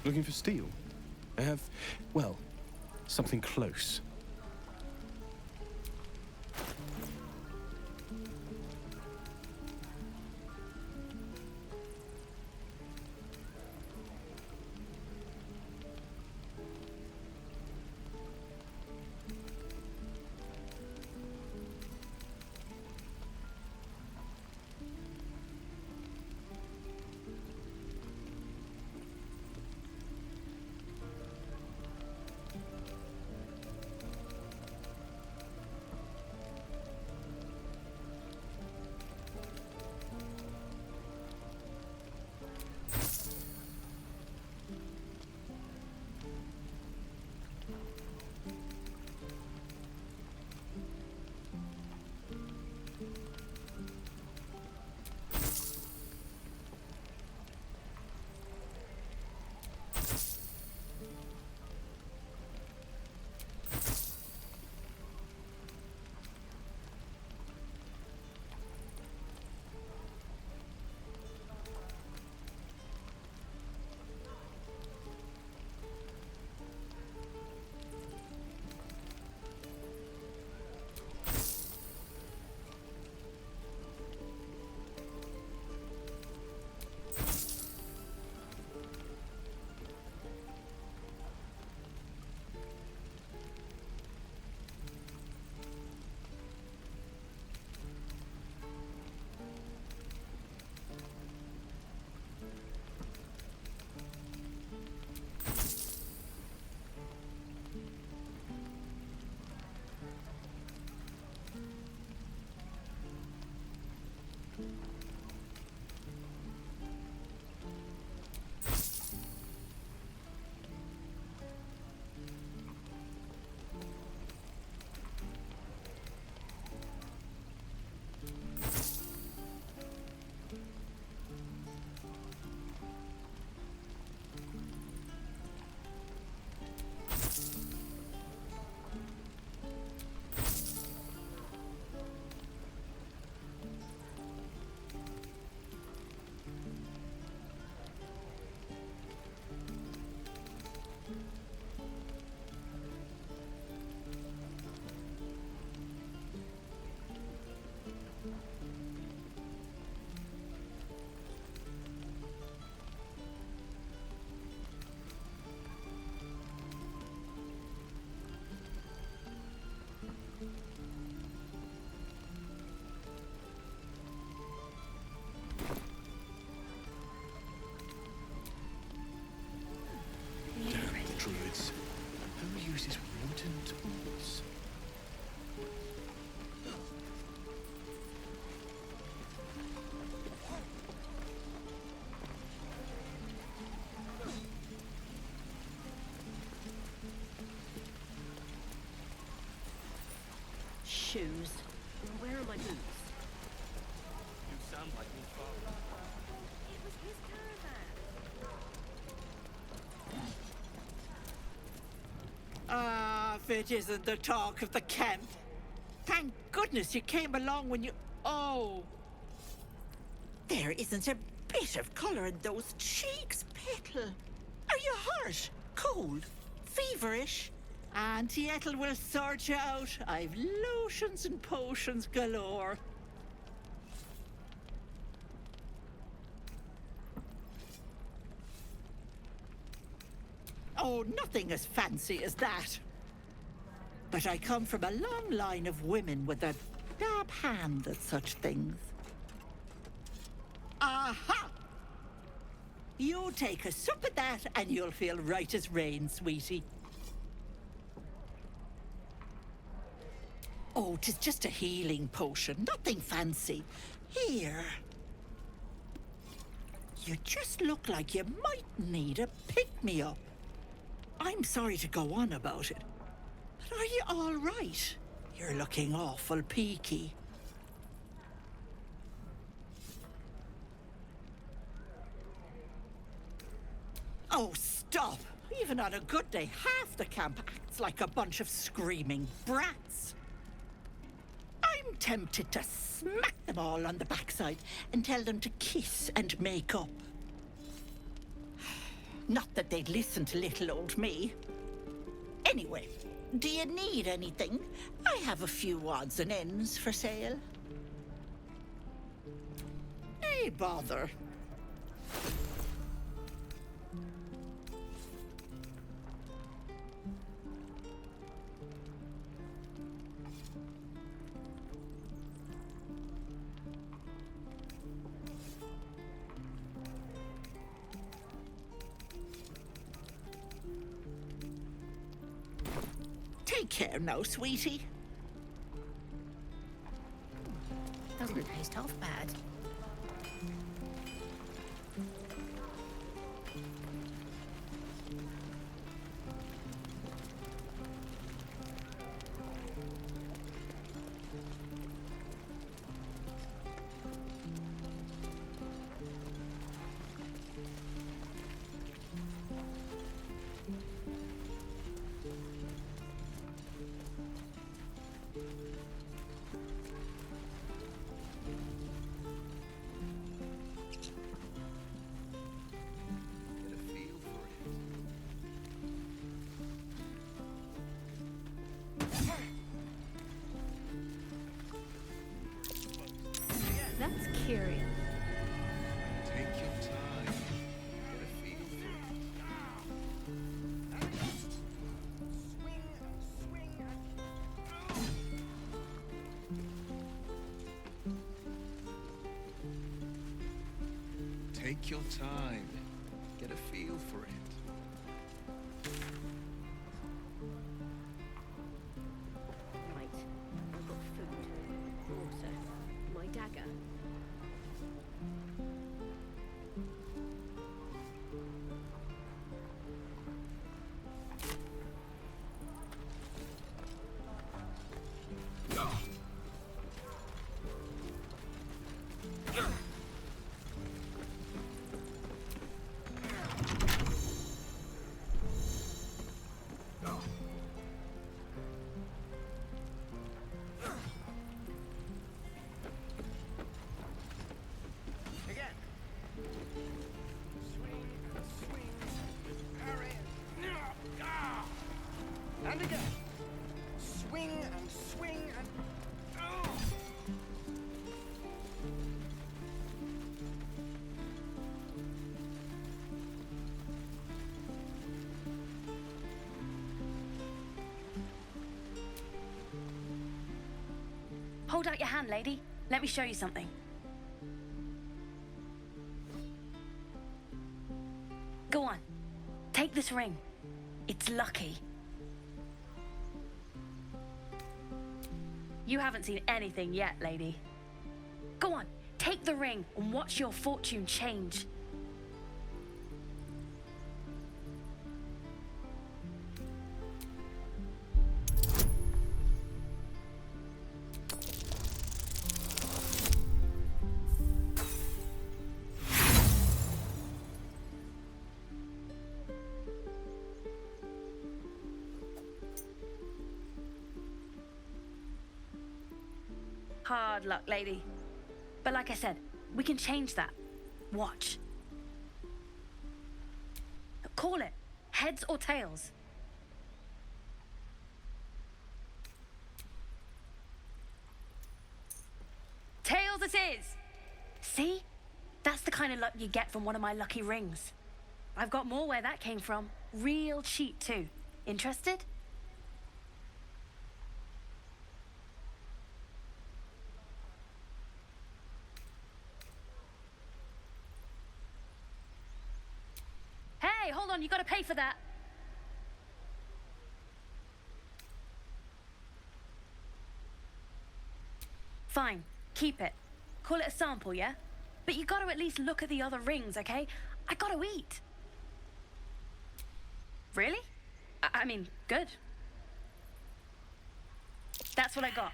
Looking for steel? I have, well, something close. Druids. Who uses wooden tools? Shoes. Where are my boots? You sound like your father. It was his caravan. Ah, if it isn't the talk of the camp. Thank goodness you came along when you... Oh! There isn't a bit of colour in those cheeks, Petal. Are you hurt? Cold? Feverish? Auntie Ethel will sort you out. I've lotions and potions galore. Oh, nothing as fancy as that. But I come from a long line of women with a dab hand at such things. Aha! You take a sup at that and you'll feel right as rain, sweetie. Oh, 'tis just a healing potion, nothing fancy. Here. You just look like you might need a pick-me-up. I'm sorry to go on about it, but are you all right? You're looking awful peaky. Oh, stop! Even on a good day, half the camp acts like a bunch of screaming brats. I'm tempted to smack them all on the backside and tell them to kiss and make up. Not that they'd listen to little old me. Anyway, do you need anything? I have a few odds and ends for sale. Hey, bother. Take care now, sweetie. Doesn't taste half bad. Get a feel for That's curious. it. Take your time. Get a feel for it. Take your time. Get a feel for it. Right. I've got food, water, my dagger. Again. Swing, swing, parry. And again. Swing and swing and. Hold out your hand, lady. Let me show you something. Go on. Take this ring. It's lucky. You haven't seen anything yet, lady. Go on. Take the ring and watch your fortune change. Hard luck, lady. But like I said, we can change that. Watch. Call it. Heads or tails. Tails it is! See? That's the kind of luck you get from one of my lucky rings. I've got more where that came from. Real cheap, too. Interested? Hey, hold on, you gotta pay for that. Fine, keep it. Call it a sample, yeah? But you gotta at least look at the other rings, okay? I gotta eat. Really? I mean, good. That's what I got.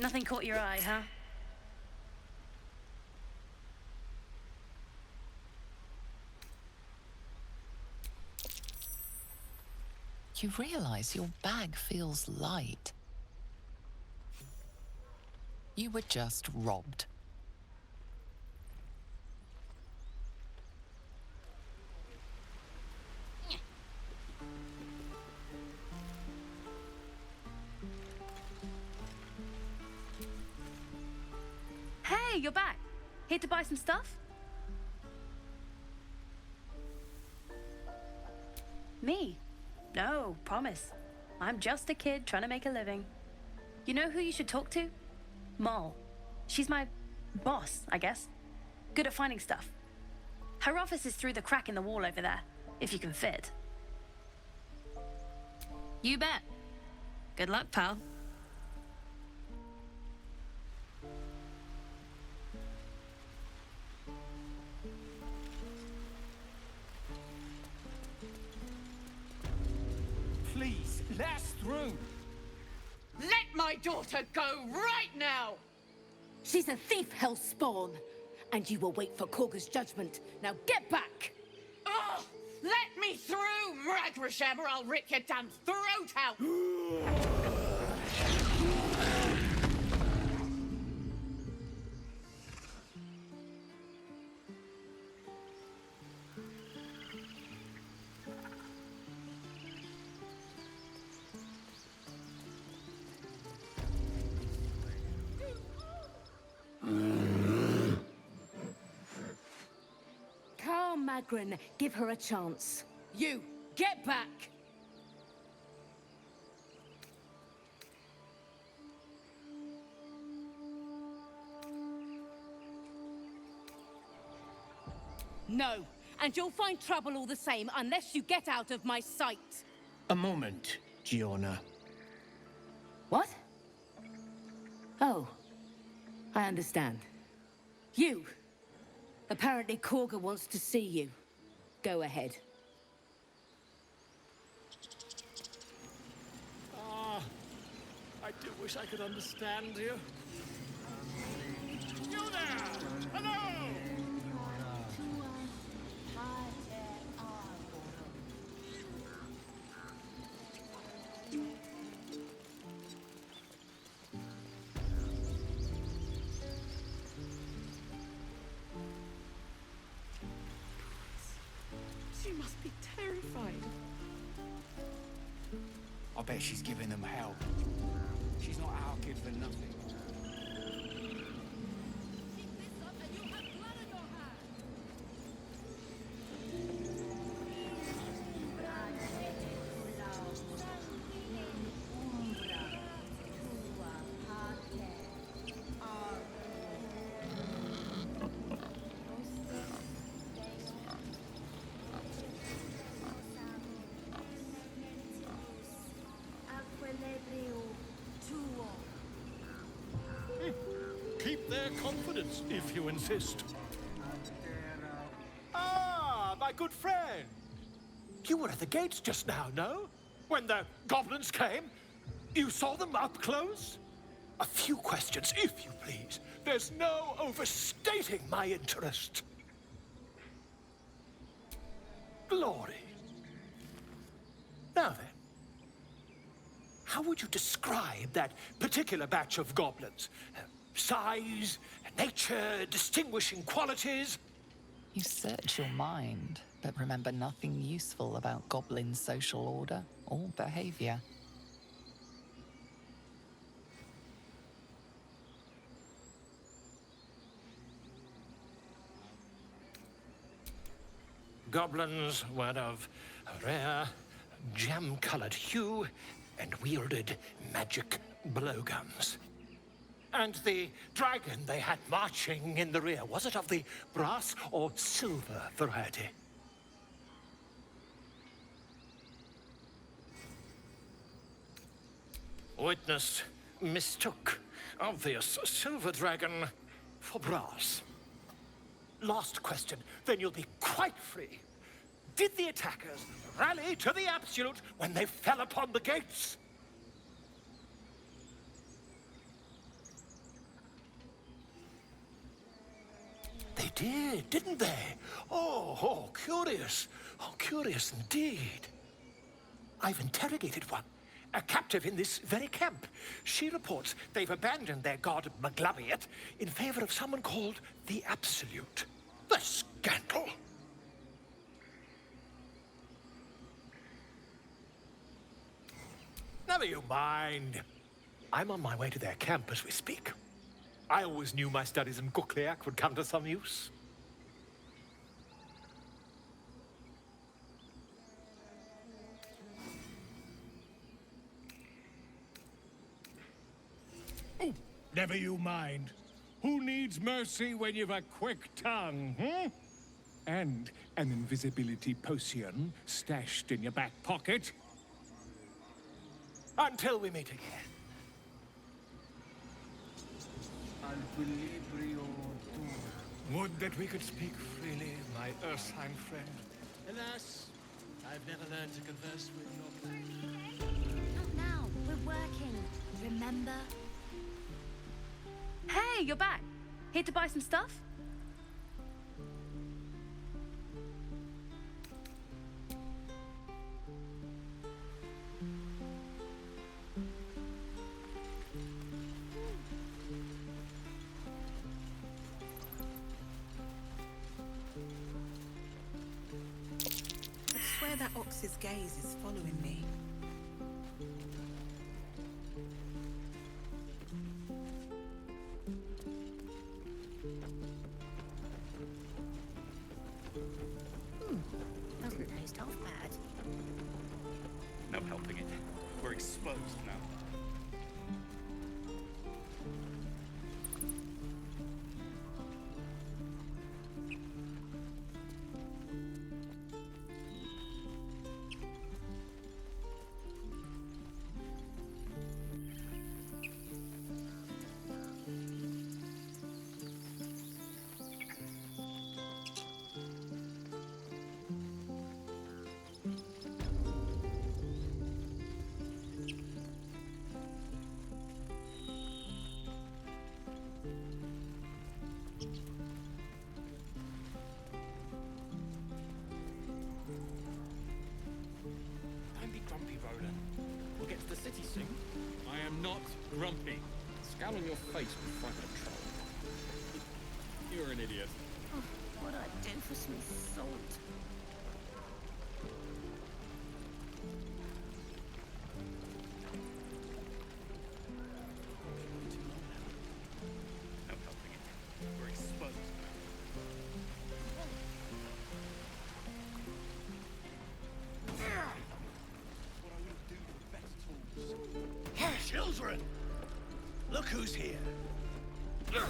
Nothing caught your eye, huh? You realize your bag feels light. You were just robbed. Hey, you're back. Here to buy some stuff? Me? No, promise. I'm just a kid trying to make a living. You know who you should talk to? Moll. She's my boss, I guess. Good at finding stuff. Her office is through the crack in the wall over there, if you can fit. You bet. Good luck, pal. Please, let us through. Let my daughter go right now! She's a thief, hellspawn. And you will wait for Korga's judgment. Now get back! Oh, let me through, Mragrasham, or I'll rip your damn throat out! Calm, Magrin. Give her a chance. You, get back! No, and you'll find trouble all the same unless you get out of my sight. A moment, Giona. What? Oh, I understand. You! Apparently Korga wants to see you. Go ahead. Ah, I do wish I could understand you. You there! Hello! She must be terrified. I bet she's giving them hell. She's not our kid for nothing. Keep their confidence, if you insist. Ah, my good friend. You were at the gates just now, no? When the goblins came? You saw them up close? A few questions, if you please. There's no overstating my interest. Glory. Now then, how would you describe that particular batch of goblins? Size, nature, distinguishing qualities? You search your mind, but remember nothing useful about goblin social order or behavior. Goblins were of a rare, jam-colored hue and wielded magic blowguns. And the dragon they had marching in the rear, was it of the brass or silver variety? Witness mistook obvious silver dragon for brass. Last question, then you'll be quite free. Did the attackers rally to the absolute when they fell upon the gates? did, didn't they? Oh, curious. Oh, curious indeed. I've interrogated one, a captive in this very camp. She reports they've abandoned their god Maglabiet in favor of someone called the Absolute. The scandal! Never you mind. I'm on my way to their camp as we speak. I always knew my studies in Gukliak would come to some use. Oh, never you mind. Who needs mercy when you've a quick tongue, hmm? And an invisibility potion stashed in your back pocket. Until we meet again. Would that we could speak freely, my Ursine friend. Alas, I've never learned to converse with your Not now. We're working. Remember? Hey, you're back. Here to buy some stuff? I swear that ox's gaze is following me. Doesn't taste half bad. No helping it. We're exposed now. Don't be grumpy, Roland. We'll get to the city soon. I am not grumpy. Scowl on your face will frighten a troll. You're an idiot. Oh, what I'd do for some salt. No helping it. We're exposed Children! Look who's here. The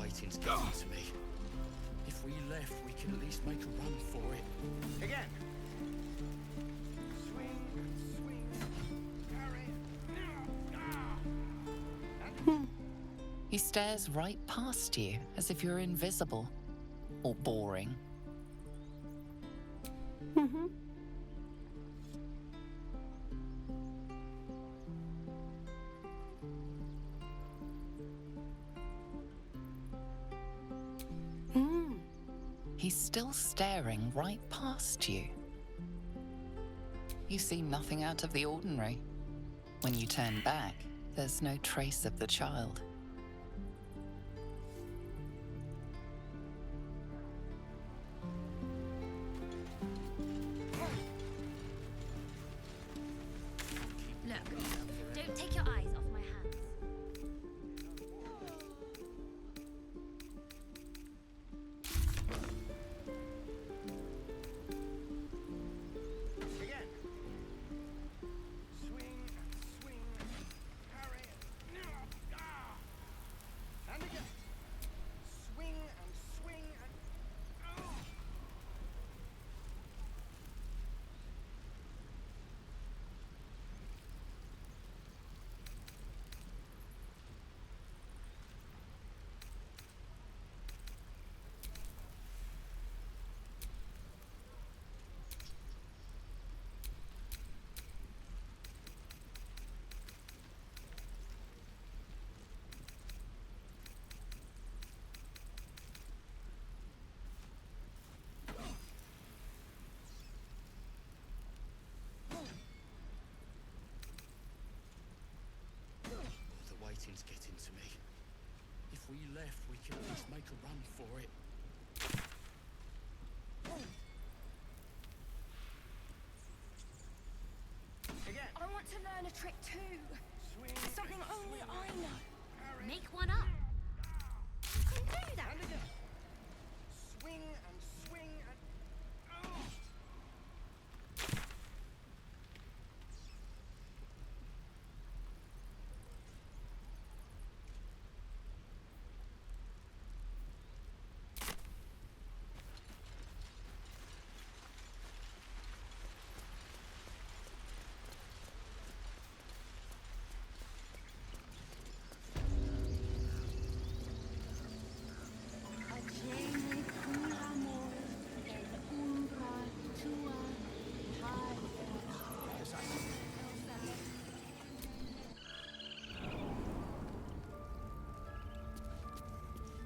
waiting's getting to me. If we left, we could at least make a run for it. Again. He stares right past you as if you're invisible or boring. He's still staring right past you. You see nothing out of the ordinary. When you turn back, there's no trace of the child. Look, don't take your eyes off my hands. Again. Swing, swing, parry. If we left, we could at least make a run for it. I want to learn a trick too. Something only I know. Make one up. You can do that. Swing and swing and...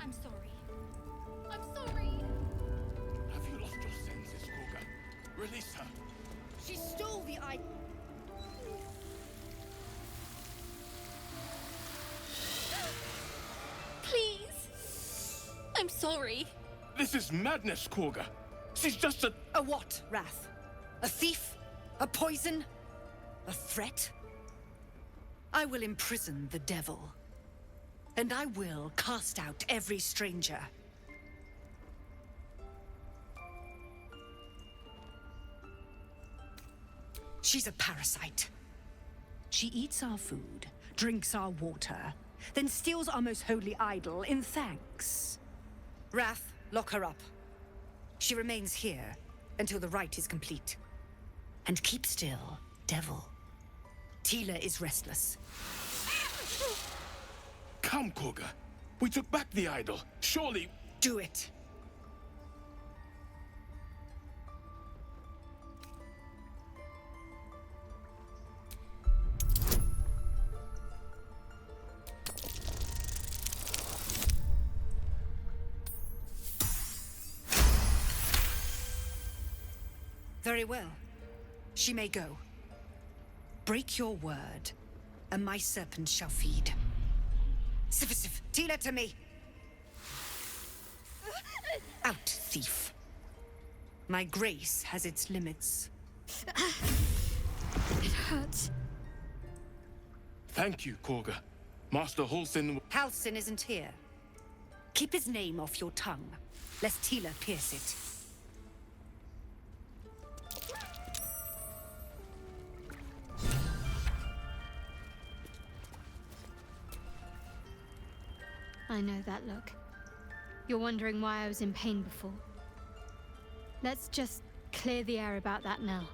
I'm sorry. I'm sorry. Have you lost your senses, Korga? Release her. She stole the eye. Please. I'm sorry. This is madness, Korga. She's just a... A what, Wrath? A thief? A poison? A threat? I will imprison the devil. And I will cast out every stranger. She's a parasite. She eats our food, drinks our water, then steals our most holy idol in thanks. Wrath, lock her up. She remains here until the rite is complete. And keep still, devil. Tila is restless. Come, Korga. We took back the idol. Surely... Do it. Very well. She may go. Break your word, and my serpent shall feed. Sif, Tila to me! Out, thief. My grace has its limits. It hurts. Thank you, Korga. Master Halsin... Halsin isn't here. Keep his name off your tongue, lest Tila pierce it. I know that look. You're wondering why I was in pain before. Let's just clear the air about that now.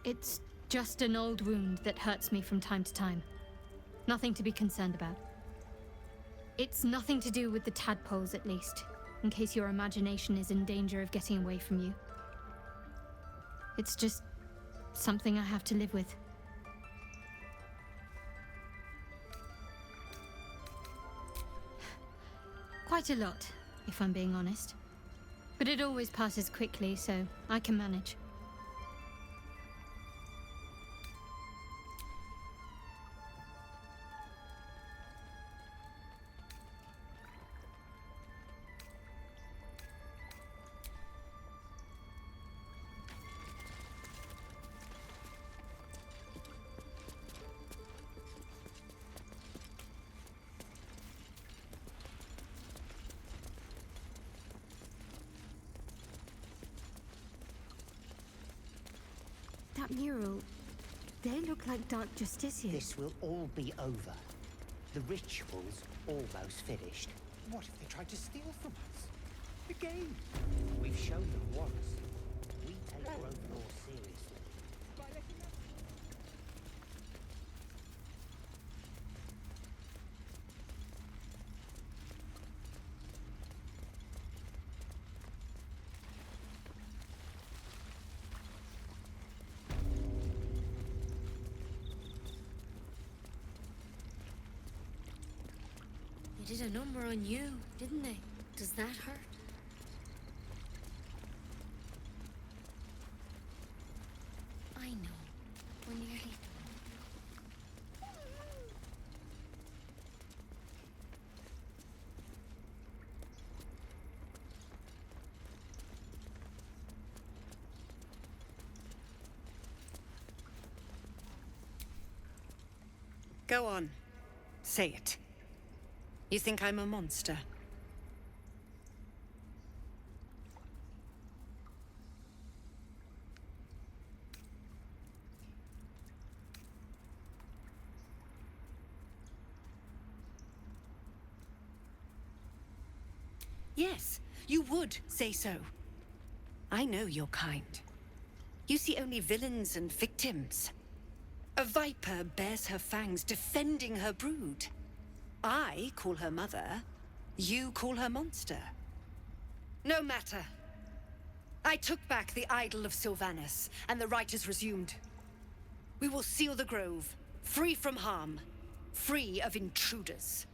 It's just an old wound that hurts me from time to time. Nothing to be concerned about. It's nothing to do with the tadpoles, at least, in case your imagination is in danger of getting away from you. It's just something I have to live with. Quite a lot, if I'm being honest. But it always passes quickly, so I can manage. That mural, they look like Dark Justiciars. This will all be over. The ritual's almost finished. What if they tried to steal from us? Again? We've shown them once. We take Grosvenor seriously. By letting them... They did a number on you, didn't they? Does that hurt? I know. We're nearly done. Go on. Say it. You think I'm a monster? Yes, you would say so. I know your kind. You see only villains and victims. A viper bears her fangs defending her brood. I call her mother. You call her monster. No matter. I took back the idol of Sylvanus, and the rite is resumed. We will seal the grove, free from harm, free of intruders.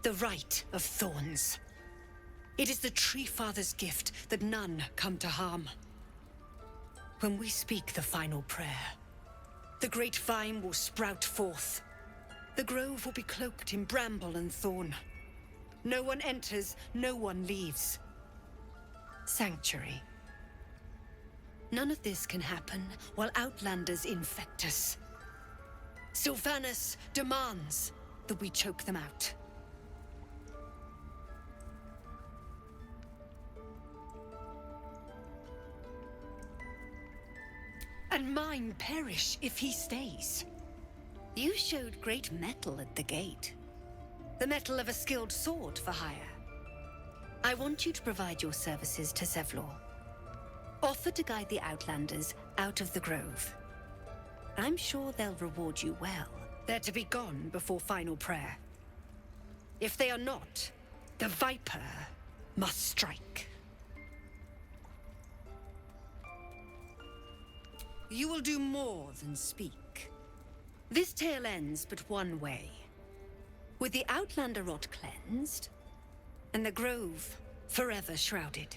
The Rite of Thorns. It is the Tree Father's gift that none come to harm. When we speak the final prayer, the great vine will sprout forth. The grove will be cloaked in bramble and thorn. No one enters, no one leaves. Sanctuary. None of this can happen while Outlanders infect us. Sylvanus demands that we choke them out. And mine perish if he stays. You showed great mettle at the gate. The mettle of a skilled sword for hire. I want you to provide your services to Zevlor. Offer to guide the Outlanders out of the grove. I'm sure they'll reward you well. They're to be gone before final prayer. If they are not, the Viper must strike. You will do more than speak. This tale ends but one way. With the Outlander rot cleansed, and the grove forever shrouded.